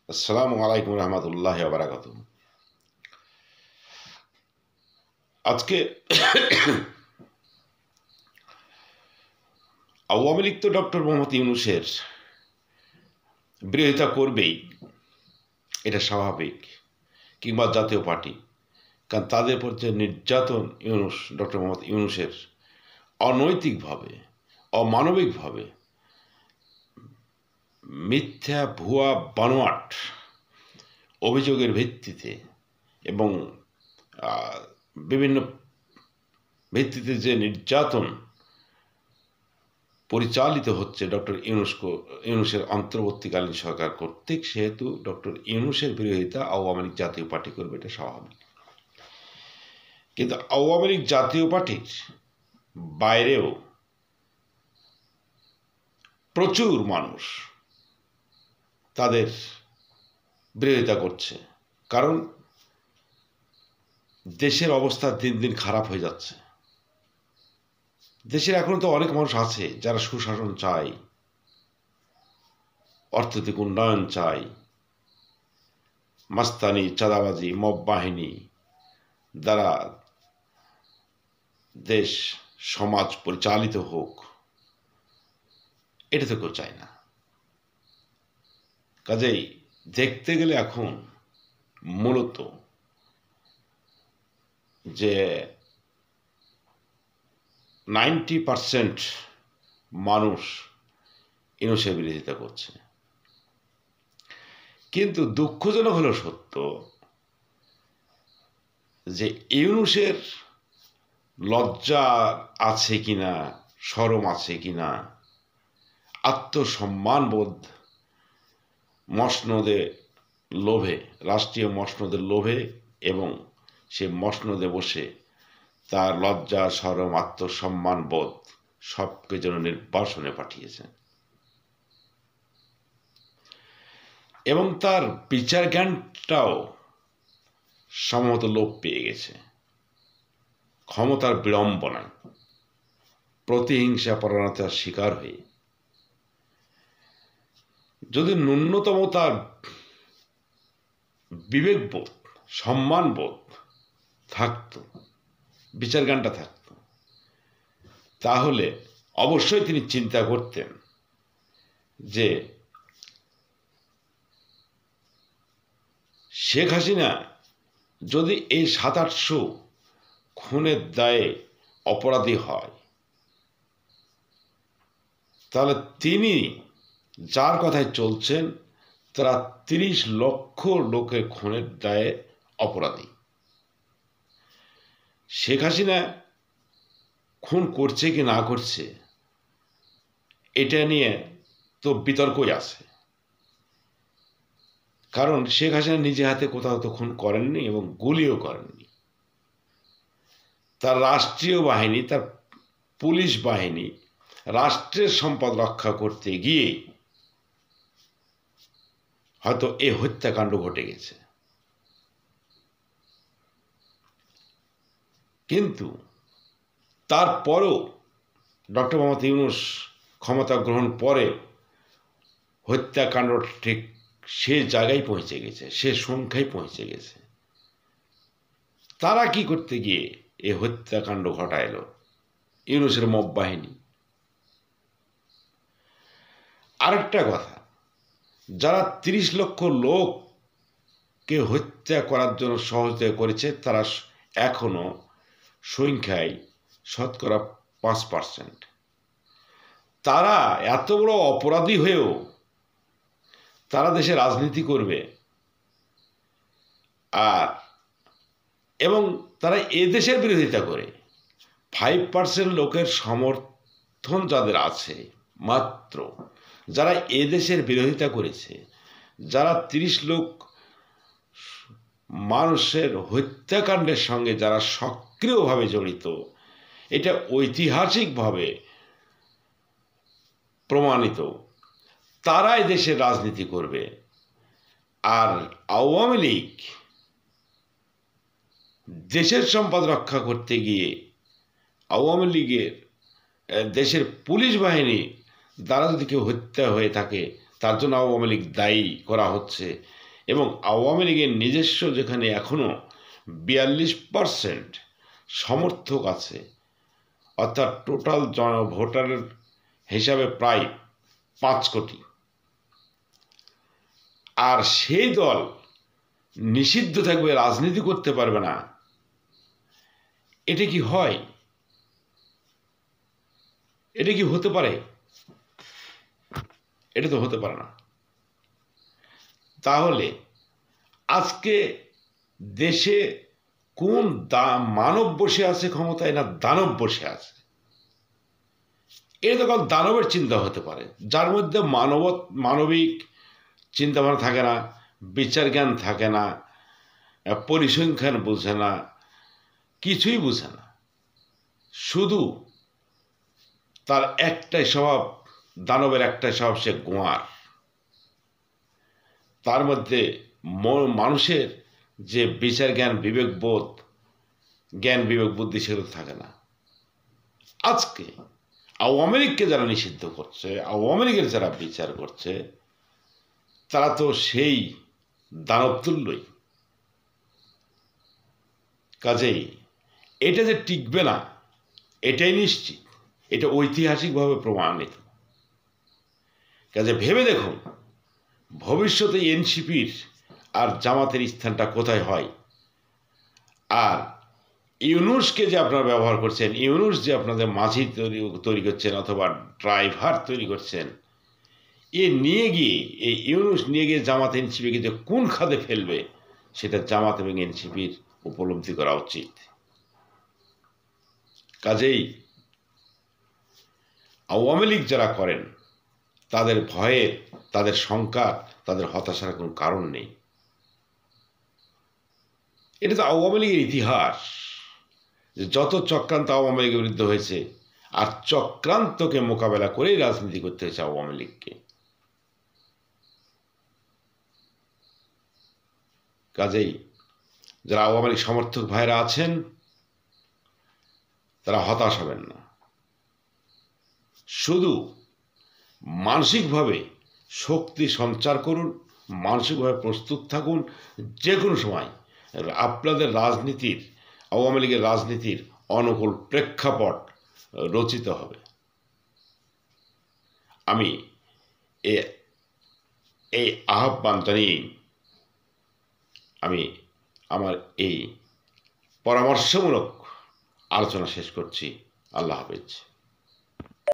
আসসালামু আলাইকুম রহমতুল্লাহ বারাকাত। আজকে আওয়ামী লীগ তো ডক্টর মোহাম্মদ ইউনূসের বিরোধিতা করবেই, এটা স্বাভাবিক, কিংবা জাতীয় পার্টি, কারণ তাদের উপর যে নির্যাতন ডক্টর মোহাম্মদ ইউনূসের অনৈতিকভাবে, অমানবিকভাবে, মিথ্যা ভুয়া বানোয়াট অভিযোগের ভিত্তিতে এবং বিভিন্ন ভিত্তিতে যে নির্যাতন পরিচালিত হচ্ছে ডক্টর ইউনূসের অন্তর্বর্তীকালীন সরকার কর্তৃক, সেহেতু ডক্টর ইউনূসের বিরোধিতা আওয়ামী লীগ জাতীয় পার্টি করবে, এটা স্বাভাবিক। কিন্তু আওয়ামী লীগ জাতীয় পার্টির বাইরেও প্রচুর মানুষ তাদের বিরোধিতা করছে, কারণ দেশের অবস্থা দিন দিন খারাপ হয়ে যাচ্ছে। দেশের এখনো তো অনেক মানুষ আছে যারা সুশাসন চায়, অর্থনৈতিক উন্নয়ন চায়, মাস্তানি, চাঁদাবাজি, মব বাহিনী দ্বারা দেশ সমাজ পরিচালিত হোক, এটা তো কেউ চায় না। কাজেই দেখতে গেলে এখন মূলত যে 90% মানুষ ইউনূসের বিরোধিতা করছে। কিন্তু দুঃখজনক হলো সত্য যে ইউনূসের লজ্জা আছে কিনা, শরম আছে কিনা, আত্মসম্মানবোধ মসনদে লোভে, রাষ্ট্রীয় মসনদের লোভে, এবং সে মসনদে বসে তার লজ্জা, শরম, আত্মসম্মানবোধ সবকে যেন নির্বাসনে পাঠিয়েছেন, এবং তার বিচার জ্ঞানটাও সম্ভবত লোপ পেয়ে গেছে। ক্ষমতার বিড়ম্বনায়, প্রতিহিংসা পরায়ণতার শিকার হয়ে যদি ন্যূনতম তার বিবেকবোধ, সম্মানবোধ থাকতো, বিচার জ্ঞানটা থাকতো, তাহলে অবশ্যই তিনি চিন্তা করতেন যে শেখ হাসিনা যদি এই 700-800 খুনের দায়ে অপরাধী হয়, তাহলে তিনি যার কথায় চলছেন তারা 30 লক্ষ লোকের খুনের দায়ে অপরাধী। শেখ হাসিনা খুন করছে কি না করছে এটা নিয়ে তো বিতর্কই আছে, কারণ শেখ হাসিনা নিজে হাতে কোথাও তো খুন করেননি এবং গুলিও করেননি। তার রাষ্ট্রীয় বাহিনী, তার পুলিশ বাহিনী রাষ্ট্রের সম্পদ রক্ষা করতে গিয়ে হয়তো এই হত্যাকাণ্ড ঘটে গেছে। কিন্তু তারপরও ডক্টর মোহাম্মদ ইউনূস ক্ষমতা গ্রহণ পরে হত্যাকাণ্ড ঠিক সে জায়গায় পৌঁছে গেছে, সে সংখ্যায় পৌঁছে গেছে। তারা কি করতে গিয়ে এই হত্যাকাণ্ড ঘটাইল? ইউনূসের মব বাহিনী। আরেকটা কথা, যারা 30 লক্ষ লোককে হত্যা করার জন্য সহযোগিতা করেছে, তারা এখনো সংখ্যায় 5%। তারা এত বড় অপরাধী হয়েও তারা দেশে রাজনীতি করবে, এবং তারা এ দেশের বিরোধিতা করে। 5% লোকের সমর্থন যাদের আছে মাত্র, যারা এ দেশের বিরোধিতা করেছে, যারা 30 লোক মানুষের হত্যাকাণ্ডের সঙ্গে যারা সক্রিয়ভাবে জড়িত, এটা ঐতিহাসিকভাবে প্রমাণিত, তারাই দেশের রাজনীতি করবে। আর আওয়ামী লীগ দেশের সম্পদ রক্ষা করতে গিয়ে আওয়ামী লীগের দেশের পুলিশ বাহিনী দ্বারা যদি কেউ হত্যা হয়ে থাকে, তার জন্য আওয়ামী লীগ দায়ী করা হচ্ছে। এবং আওয়ামী লীগের নিজস্ব যেখানে এখনও 42% সমর্থক আছে, অর্থাৎ টোটাল ভোটারের হিসাবে প্রায় 5 কোটি, আর সেই দল নিষিদ্ধ থাকবে, রাজনীতি করতে পারবে না, এটা কি হয়? এটা কি হতে পারে? এটা তো হতে পারে না। তাহলে আজকে দেশে কোন মানব বসে আছে ক্ষমতায়, না দানব বসে আছে? এটা তো কাল দানবের চিন্তা হতে পারে, যার মধ্যে মানবিক চিন্তাভাবনা থাকে না, বিচার জ্ঞান থাকে না, পরিসংখ্যান বুঝে না, কিছুই বুঝে না। শুধু তার একটাই স্বভাব, দানবের একটাই স্বভাব, সে গোয়ার। তার মধ্যে মানুষের যে বিচার জ্ঞান, বিবেকবোধ, জ্ঞান বিবেক বুদ্ধি, সেগুলো থাকে না। আজকে আওয়ামী লীগকে যারা নিষিদ্ধ করছে, আওয়ামী লীগের যারা বিচার করছে, তারা তো সেই দানব তুল্যই। কাজেই এটা যে টিকবে না, এটাই নিশ্চিত, এটা ঐতিহাসিকভাবে প্রমাণিত। কাজে ভেবে দেখুন ভবিষ্যতে এনসিপির আর জামাতের স্থানটা কোথায় হয়। আর ইউনূসকে যে আপনারা ব্যবহার করছেন, ইউনূস যে আপনাদের মাঝি তৈরি করছেন অথবা ড্রাইভার তৈরি করছেন, নিয়ে গিয়ে এই ইউনূস নিয়ে গিয়ে জামাত এনসিপিকে যে কোন খাদে ফেলবে, সেটা জামাত এবং এনসিপির উপলব্ধি করা উচিত। কাজেই আওয়ামী লীগ যারা করেন, তাদের ভয়ের, তাদের শঙ্কার, তাদের হতাশার কোনো কারণ নেই। এটা তো আওয়ামী লীগের ইতিহাস, যে যত চক্রান্ত আওয়ামী লীগের বিরুদ্ধে হয়েছে, আর চক্রান্তকে মোকাবেলা করেই রাজনীতি করতে হয়েছে আওয়ামী লীগকে। কাজেই যারা আওয়ামী লীগ সমর্থক ভাইরা আছেন, তারা হতাশ হবেন না। শুধু মানসিকভাবে শক্তি সঞ্চার করুন, মানসিকভাবে প্রস্তুত থাকুন। যে কোনো সময় আপনাদের রাজনীতির, আওয়ামী লীগের রাজনীতির অনুকূল প্রেক্ষাপট রচিত হবে। আমি এই আহ্বান জানিয়ে আমি আমার এই পরামর্শমূলক আলোচনা শেষ করছি। আল্লাহ হাফেজ।